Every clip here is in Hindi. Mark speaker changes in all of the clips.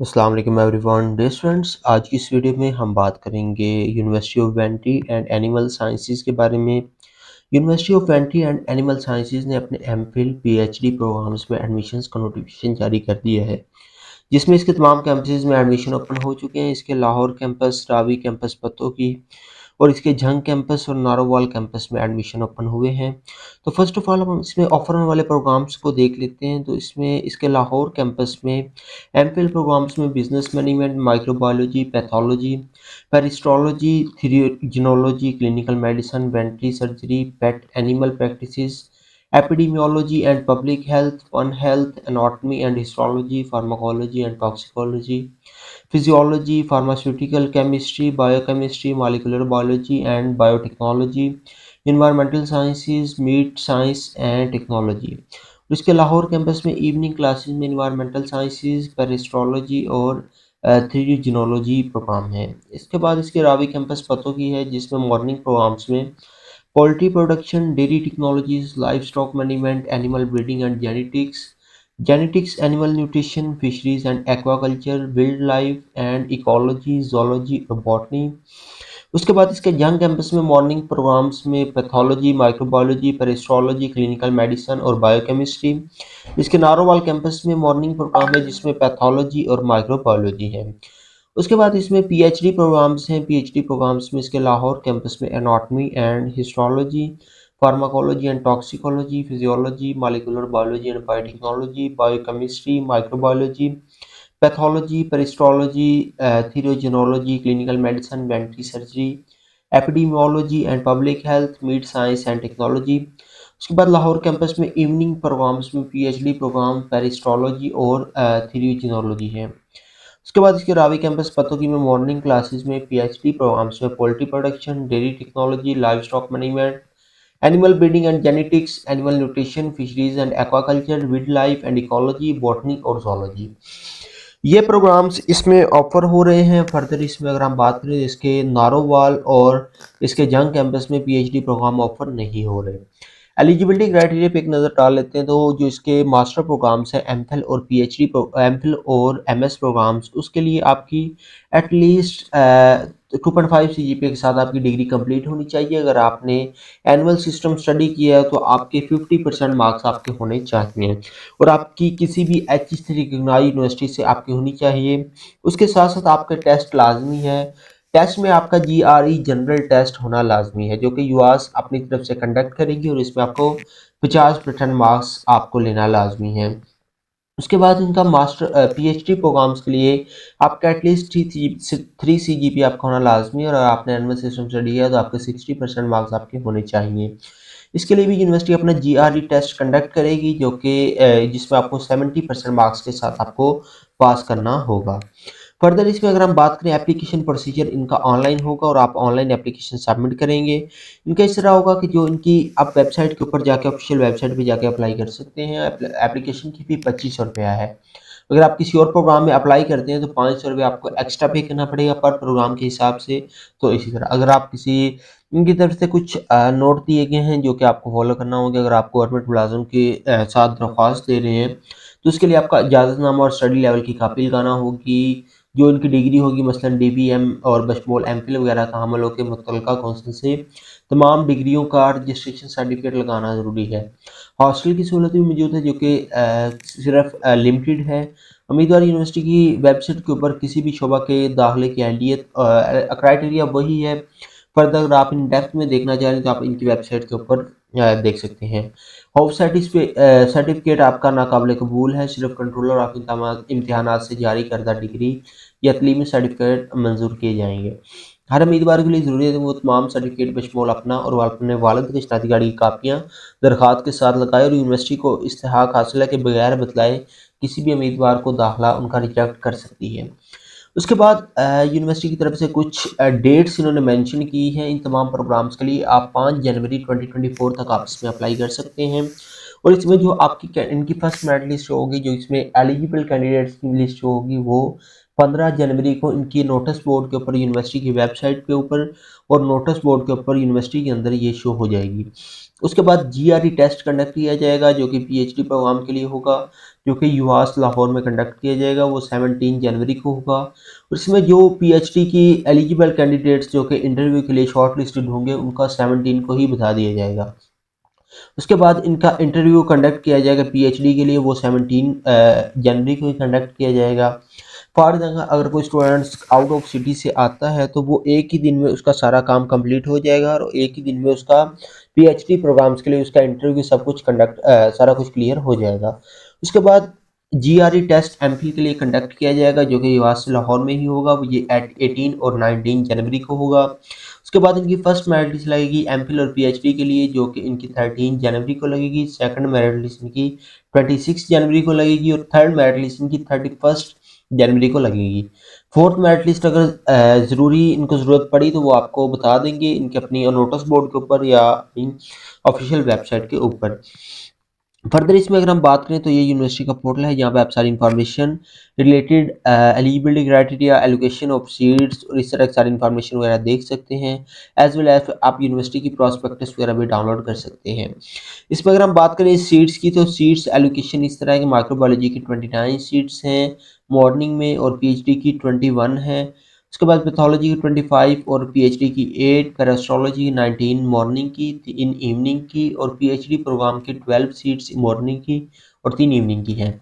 Speaker 1: अस्सलाम वालेकुम एवरीवन। डियर स्टूडेंट्स, आज की इस वीडियो में हम बात करेंगे university of veterinary and animal sciences के बारे में। University of veterinary and animal sciences ने अपने एमफिल पीएचडी प्रोग्राम्स में एडमिशन्स का नोटिफिकेशन जारी कर दिया है, जिसमें इसके तमाम कैंपसेस में एडमिशन ओपन हो चुके हैं। इसके लाहौर कैंपस, रावी कैंपस पतोकी और इसके झंग कैंपस और नारोवाल कैंपस में एडमिशन ओपन हुए हैं। तो फर्स्ट ऑफ ऑल हम इसमें ऑफर होने वाले प्रोग्राम्स को देख लेते हैं। तो इसमें इसके लाहौर कैंपस में एमफिल प्रोग्राम्स में business management, microbiology, pathology, parasitology, theriogenology, clinical medicine, veterinary surgery, pet animal practices, epidemiology and public health, one health, anatomy and histology, pharmacology and toxicology, physiology, pharmaceutical chemistry, biochemistry, molecular biology and biotechnology, environmental sciences, meat science and technology. इसके लाहौर कैंपस में इवनिंग क्लासेस में एनवायरमेंटल साइंसेज, पेरिस्टोलॉजी और थ्री जिनोलॉजी प्रोग्राम है। इसके बाद इसके रावी कैंपस पतों की है, जिसमें मॉर्निंग प्रोग्राम्स में poultry production, dairy technologies, live stock management, animal breeding and genetics, animal nutrition, fisheries and aquaculture, wild life and ecology, zoology और बॉटनी। उसके बाद इसके यंग कैंपस में मॉर्निंग प्रोग्राम्स में पैथोलॉजी, माइक्रोबायोलॉजी, पेरिस्टोलॉजी, क्लिनिकल मेडिसिन और बायोकेमिस्ट्री। इसके नारोवाल कैंपस में मॉर्निंग प्रोग्राम है, जिसमें पैथोलॉजी और माइक्रोबायोलॉजी है। उसके बाद इसमें पीएचडी प्रोग्राम्स हैं। पीएचडी प्रोग्राम्स में इसके लाहौर कैंपस में anatomy and histology, pharmacology and toxicology, physiology, molecular biology and biotechnology, biochemistry, microbiology, pathology, parasitology, theriogenology, clinical medicine, veterinary surgery, epidemiology and public health, meat science and technology. उसके बाद लाहौर कैंपस में इवनिंग प्रोग्राम्स में पीएचडी प्रोग्राम पेरिस्टोलॉजी और थियोजेनोलॉजी है। उसके बाद इसके रावी कैंपस पतोकी में मॉर्निंग क्लासेस में पीएचडी प्रोग्राम्स में poultry production, dairy technology, live stock management, animal breeding and genetics, animal nutrition, fisheries and aquaculture, wild life and ecology, botany और zoology। ये प्रोग्राम्स इसमें ऑफर हो रहे हैं। फर्दर इसमें अगर हम बात करें, इसके नारोवाल और इसके जंग कैंपस में पीएचडी प्रोग्राम ऑफर नहीं हो रहे। एलिजिबिलिटी क्राइटेरिया पे एक नज़र डाल लेते हैं। तो जो इसके मास्टर प्रोग्राम्स हैं, एमफिल और पीएचडी, एमफिल और एमएस प्रोग्राम्स, उसके लिए आपकी एटलीस्ट 2.5 सीजीपीए के साथ आपकी डिग्री कंप्लीट होनी चाहिए। अगर आपने एनुअल सिस्टम स्टडी किया है तो आपके 50% मार्क्स आपके होने चाहिए और आपकी किसी भी एच से रिकग्नाइज यूनिवर्सिटी से आपकी होनी चाहिए। उसके साथ साथ आपका टेस्ट लाजमी है। टेस्ट में आपका जीआरई जनरल टेस्ट होना लाजमी है, जो कि यूआस अपनी तरफ से कंडक्ट करेगी और इसमें आपको 50% मार्क्स आपको लेना लाजमी है। उसके बाद इनका मास्टर पीएचडी प्रोग्राम्स के लिए आपका एटलीस्ट 3 CGPA आपका होना लाजमी है और अगर आपने एनुअल सिस्टम स्टडी किया तो आपके 60% मार्क्स आपके होने चाहिए। इसके लिए भी यूनिवर्सिटी अपना जीआरई टेस्ट कंडक्ट करेगी, जो कि जिसमें आपको 70% मार्क्स के साथ आपको पास करना होगा। फर्दर इसमें अगर हम बात करें, एप्लीकेशन प्रोसीजर इनका ऑनलाइन होगा और आप ऑनलाइन एप्लीकेशन सबमिट करेंगे। इनका इस तरह होगा कि जो इनकी आप वेबसाइट के ऊपर जाके, ऑफिशियल वेबसाइट पे जाके अप्लाई कर सकते हैं। एप्लीकेशन की फ़ी 2500 रुपया है। अगर आप किसी और प्रोग्राम में अप्लाई करते हैं तो 500 रुपये आपको एक्स्ट्रा पे करना पड़ेगा पर प्रोग्राम के हिसाब से। तो इसी तरह अगर आप किसी इनकी तरफ से कुछ नोट दिए गए हैं जो कि आपको फॉलो करना होगा। अगर आप गवर्नमेंट मुलाजिम के साथ दरख्वास्त दे रहे हैं तो उसके लिए आपका इजाज़तनामा और स्टडी लेवल की कापी लगाना होगी। जो इनकी डिग्री होगी, मसलन डीबीएम और बशमूल एमफिल वगैरह का हमल होकर मुतल्लिका कौंसिल से तमाम डिग्रियों का रजिस्ट्रेशन सर्टिफिकेट लगाना ज़रूरी है। हॉस्टल की सहूलत भी मौजूद है, जो कि सिर्फ लिमिटेड है। उम्मीदवार यूनिवर्सिटी की वेबसाइट के ऊपर किसी भी शोबा के दाखिले की अहलियत क्राइटेरिया वही है। फर्दर अगर आप इन डेप्थ में देखना चाह रहे हैं तो आप इनकी वेबसाइट के ऊपर देख सकते हैं। हाउस सर्टिफिकेट आपका नाकाबिल कबूल है। सिर्फ कंट्रोलर ऑफ इम्तहानात से जारी करदा डिग्री या तलीमी सर्टिफिकेट मंजूर किए जाएंगे। हर उम्मीदवार के लिए ज़रूरी है कि वो तमाम सर्टिफिकेट बशमूल अपना और अपने वालिद की शनाख्ती कार्ड की कापियाँ दरख्वास्त के साथ लगाए और यूनिवर्सिटी को इस्तेहाक हासिल है के बगैर बतलाए किसी भी उम्मीदवार को दाखिला उनका रिजेक्ट कर सकती है। उसके बाद यूनिवर्सिटी की तरफ से कुछ डेट्स इन्होंने मेंशन की हैं। इन तमाम प्रोग्राम्स के लिए आप 5 जनवरी 2024 तक आप इसमें अप्लाई कर सकते हैं और इसमें जो आपकी इनकी फर्स्ट मेरिट लिस्ट होगी, जो इसमें एलिजिबल कैंडिडेट्स की लिस्ट होगी, वो 15 जनवरी को इनकी नोटिस बोर्ड के ऊपर, यूनिवर्सिटी की वेबसाइट के ऊपर और नोटिस बोर्ड के ऊपर यूनिवर्सिटी के अंदर ये शो हो जाएगी। उसके बाद जीआरई टेस्ट कंडक्ट किया जाएगा जो कि पीएचडी प्रोग्राम के लिए होगा, जो कि यूआस लाहौर में कंडक्ट किया जाएगा, वो 17 जनवरी को होगा। और इसमें जो पीएचडी की एलिजिबल कैंडिडेट्स जो कि इंटरव्यू के लिए शॉर्ट लिस्टेड होंगे उनका 17 को ही बता दिया जाएगा। उसके बाद इनका इंटरव्यू कंडक्ट किया जाएगा पीएचडी के लिए, वो 17 जनवरी को ही कंडक्ट किया जाएगा। फॉर एग्जाम्पल अगर कोई स्टूडेंट्स आउट ऑफ सिटी से आता है तो वो एक ही दिन में उसका सारा काम कंप्लीट हो जाएगा और एक ही दिन में उसका पीएचडी प्रोग्राम्स के लिए उसका इंटरव्यू सब कुछ सारा कुछ क्लियर हो जाएगा। उसके बाद जीआरई टेस्ट एमफिल के लिए कंडक्ट किया जाएगा जो कि युवास लाहौर में ही होगा, वो ये 18 और 19 जनवरी को होगा। उसके बाद इनकी फर्स्ट मेरिट लिस्ट लगेगी एमफिल और पीएचडी के लिए जो कि इनकी 13 जनवरी को लगेगी। सेकंड मेरिट लिस्ट इनकी 26 जनवरी को लगेगी और थर्ड मेरिट लिस्ट इनकी 31 जनवरी को लगेगी। फोर्थ मेरिट लिस्ट अगर ज़रूरी इनको ज़रूरत पड़ी तो वो आपको बता देंगे इनके अपनी नोटिस बोर्ड के ऊपर या अपनी ऑफिशियल वेबसाइट के ऊपर। फर्दर इसमें अगर हम बात करें तो ये यूनिवर्सिटी का पोर्टल है जहाँ पे आप सारी information related eligibility criteria, allocation of seats और इस तरह की सारी इन्फॉर्मेशन वगैरह देख सकते हैं। एज वेल एज आप यूनिवर्सिटी की प्रॉस्पेक्टस वगैरह भी डाउनलोड कर सकते हैं। इसमें अगर हम बात करें सीट्स की तो सीट्स एलोकेशन इस तरह है कि माइक्रोबायोलॉजी की 29 सीट्स हैं मॉर्निंग में और पीएचडी की 21 है। उसके बाद पैथोलॉजी की 25 और पीएचडी की 8, पैरास्ट्रोलॉजी की 19 मॉर्निंग की, 3 इवनिंग की और पीएचडी प्रोग्राम की 12 सीट्स मॉर्निंग की और 3 इवनिंग की हैं।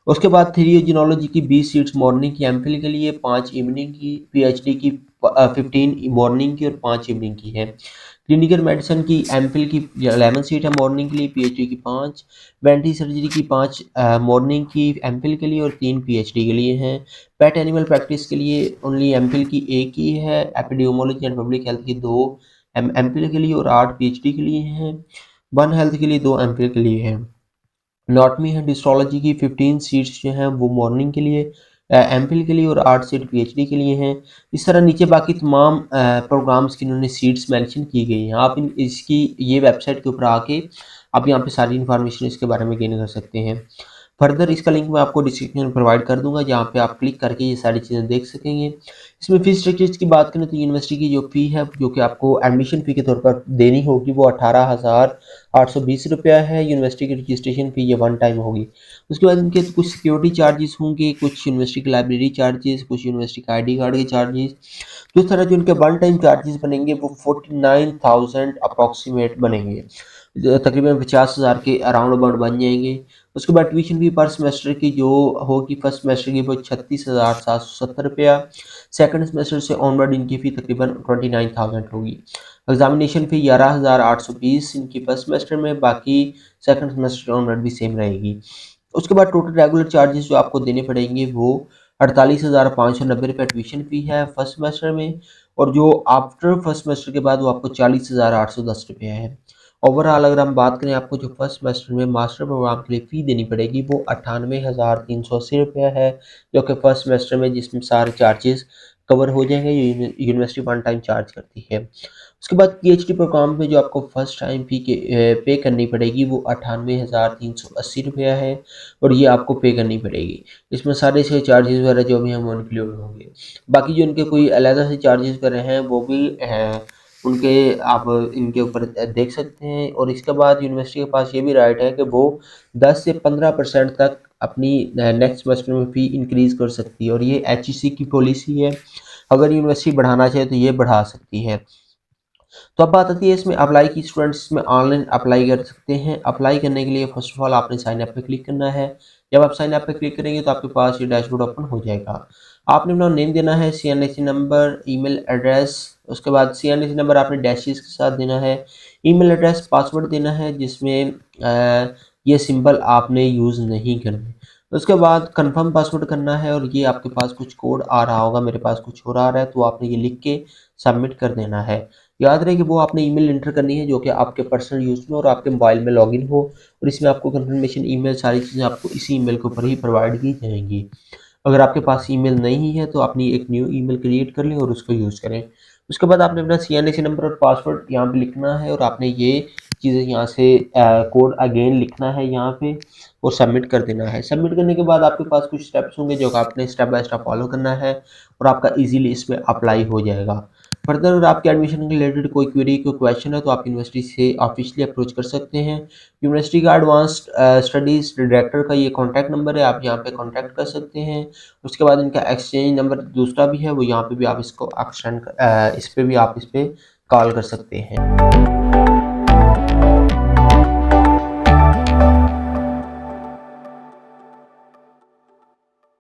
Speaker 1: उसके बाद थ्रियोजिनोलॉजी की 20 सीट्स मॉर्निंग की एमफिल के लिए, 5 इवनिंग की, पीएचडी की 15 मॉर्निंग की और 5 इवनिंग की है। क्लिनिकल मेडिसिन की एमफिल की 11 सीट है मॉर्निंग के लिए, पीएचडी की 5, वेंट्री सर्जरी की 5 मॉर्निंग की एमफिल के लिए और 3 पीएचडी के लिए हैं। पेट एनिमल प्रैक्टिस के लिए ओनली एमफिल की एक ही है। एपिडेमियोलॉजी एंड पब्लिक हेल्थ की 2 एमफिल के लिए और 8 पीएचडी के लिए हैं। वन हेल्थ के लिए 2 एमफिल के लिए हैं। एनाटॉमी एंड हिस्टोलॉजी की 15 सीट्स जो हैं वो मॉर्निंग के लिए, एमफिल के लिए और 8 सीट पीएचडी के लिए हैं। इस तरह नीचे बाकी तमाम प्रोग्राम्स की इन्होंने सीट्स मेंशन की गई हैं। आप इसकी ये वेबसाइट के ऊपर आके आप यहाँ पे सारी इन्फॉर्मेशन इसके बारे में गेन कर सकते हैं। फर्दर इसका लिंक मैं आपको डिस्क्रिप्शन में प्रोवाइड कर दूंगा जहाँ पे आप क्लिक करके ये सारी चीज़ें देख सकेंगे। इसमें फीस स्ट्रक्चर्स की बात करें तो यूनिवर्सिटी की जो फ़ी है जो कि आपको एडमिशन फ़ी के तौर पर देनी होगी वो 18,820 रुपया है। यूनिवर्सिटी की रजिस्ट्रेशन फ़ी ये वन टाइम होगी। उसके बाद इनके कुछ सिक्योरिटी चार्जेस होंगे, कुछ यूनिवर्सिटी की लाइब्रेरी चार्जेस, कुछ यूनिवर्सिटी का आईडी कार्ड के चार्जेस। तो इस तरह जो इनके वन टाइम चार्जेस बनेंगे वो 49,000 अप्रॉक्सीमेट बनेंगे, तकरीबन 50,000 के अराउंड अबाउट बन जाएंगे। उसके बाद ट्यूशन फी पर सेमेस्टर की जो होगी फर्स्ट सेमेस्टर की वो 36,770 रुपया। सेकंड सेमेस्टर से ऑनवर्ड इनकी फ़ी तकरीबन 29,000 होगी। एग्जामिनेशन फ़ी 11,820 इनकी फर्स्ट सेमेस्टर में, बाकी सेकंड सेमेस्टर ऑनवर्ड भी सेम रहेगी। उसके बाद टोटल रेगुलर चार्जेस जो आपको देने पड़ेंगे वो 48,590 रुपये ट्यूशन फ़ी है फर्स्ट सेमेस्टर में, और जो आफ्टर फर्स्ट सेमेस्टर के बाद वो आपको 40,810 रुपये है। ओवरऑल अगर हम बात करें आपको जो फर्स्ट सेमेस्टर में मास्टर प्रोग्राम के लिए फ़ी देनी पड़ेगी वो 98,380 रुपया है, जो कि फर्स्ट सेमेस्टर में जिसमें सारे चार्जेस कवर हो जाएंगे, ये यूनिवर्सिटी वन टाइम चार्ज करती है। उसके बाद पीएचडी प्रोग्राम में जो आपको फर्स्ट टाइम फ़ी के पे करनी पड़ेगी वो 98,380 रुपया है और ये आपको पे करनी पड़ेगी। इसमें सारे से चार्जेस वगैरह जो भी हैं वो इंक्लूड होंगे। बाकी जो इनके कोई अलग से चार्जेस वगैरह हैं वो भी उनके आप इनके ऊपर देख सकते हैं। और इसके बाद यूनिवर्सिटी के पास ये भी राइट है कि वो 10 से 15% तक अपनी नेक्स्ट सेमेस्टर में फ़ी इंक्रीज़ कर सकती है और ये एचईसी की पॉलिसी है। अगर यूनिवर्सिटी बढ़ाना चाहे तो ये बढ़ा सकती है। तो अब बात आती है इसमें अप्लाई की। स्टूडेंट्स इसमें ऑनलाइन अप्लाई कर सकते हैं। अप्लाई करने के लिए फर्स्ट ऑफ ऑल आपने साइन अप पे क्लिक करना है। जब आप साइन अप पे क्लिक करेंगे तो आपके पास ये डैशबोर्ड ओपन हो जाएगा। आपने अपना नेम देना है, सीएनएसी नंबर, ईमेल एड्रेस। उसके बाद सीएनएसी नंबर आपने डैशेस के साथ देना है, ईमेल एड्रेस, पासवर्ड देना है जिसमें ये सिंबल आपने यूज़ नहीं करने। उसके बाद कंफर्म पासवर्ड करना है और ये आपके पास कुछ कोड आ रहा होगा, मेरे पास कुछ और आ रहा है, तो आपने ये लिख के सबमिट कर देना है। याद रहे कि वो आपने ईमेल एंटर करनी है जो कि आपके पर्सनल यूज़ में और आपके मोबाइल में लॉगिन हो, और इसमें आपको कंफर्मेशन ईमेल सारी चीज़ें आपको इसी ईमेल के ऊपर ही प्रोवाइड की जाएंगी। अगर आपके पास ईमेल नहीं है तो अपनी एक न्यू ईमेल क्रिएट कर लें और उसको यूज़ करें। उसके बाद आपने अपना सीएनएसी नंबर और पासवर्ड यहाँ पे लिखना है और आपने ये चीज़ें यहाँ से कोड अगेन लिखना है यहाँ पे और सबमिट कर देना है। सबमिट करने के बाद आपके पास कुछ स्टेप्स होंगे जो कि आपने स्टेप बाय स्टेप फॉलो करना है और आपका ईज़िली इसमें अप्लाई हो जाएगा। फर्दर अगर आपके एडमिशन के रिलेटेड कोई क्वेरी, कोई क्वेश्चन है तो आप यूनिवर्सिटी से ऑफिशियली अप्रोच कर सकते हैं। यूनिवर्सिटी का एडवांस्ड स्टडीज़ डायरेक्टर का ये कॉन्टैक्ट नंबर है, आप यहाँ पे कॉन्टैक्ट कर सकते हैं। उसके बाद इनका एक्सचेंज नंबर दूसरा भी है, वो यहाँ पे भी आप इसको इस पे भी आप इस पे कॉल कर सकते हैं।